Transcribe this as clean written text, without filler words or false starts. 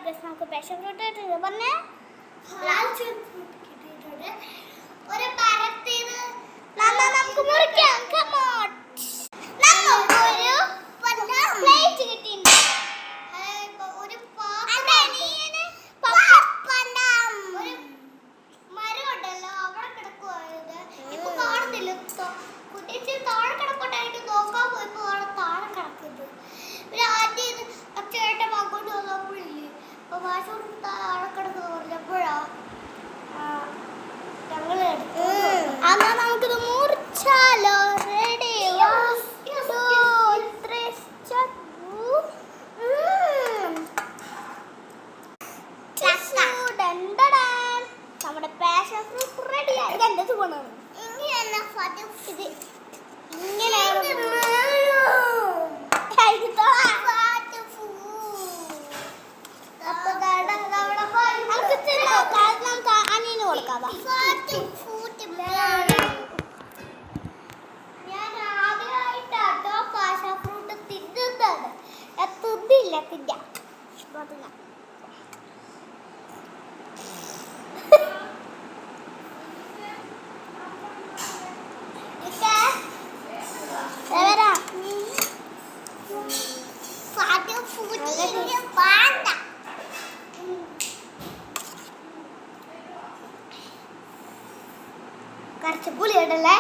നമുക്ക് passion fruit കിട്ടിയത് പറഞ്ഞേ ഒരു പരത്തിയത് നമുക്ക് മുറിക്കാം. Come on. നമുക്കൊരു പ്ലേറ്റ് കിട്ടിയിട്ടുണ്ട്. ഒരു മരം ഉണ്ടല്ലോ അവിടെ കിടക്കുവായത്. ഇപ്പൊ കാണുന്നില്ല. കുട്ടിച്ച് താഴെ കിടപ്പുണ്ടായിട്ട് നോക്കാൻ പോയപ്പോ അവിടെ താഴെ കിടക്കുന്നത്. പിന്നെ ആദ്യം അച്ഛേട്ടൻ അങ്ങോട്ട് വന്നപ്പോഴില്ലേ അപ്പൊ ഭാഷ താഴെ കിടക്കുന്നത് പറഞ്ഞപ്പോഴാ ഞങ്ങൾ എന്നാ നമുക്കിത് മുറിച്ചാലോ? റെഡി? നമ്മുടെ പാഷൻ ഫ്രൂട്ട് റെഡിയായി. ഇതെന്താ സുഖമാണ് ഇങ്ങനെയല്ല ഇത് ഇങ്ങനെയാണ്. നമുക്ക് അനിയന് കൊടുക്കാം. ഞാൻ ആദ്യമായിട്ടാട്ടോ പാഷൻ ഫ്രൂട്ട് തിന്നുന്നത്. തിന്നില്ല തിന്നാ കുറച്ച് പുളി ഉണ്ടല്ലേ.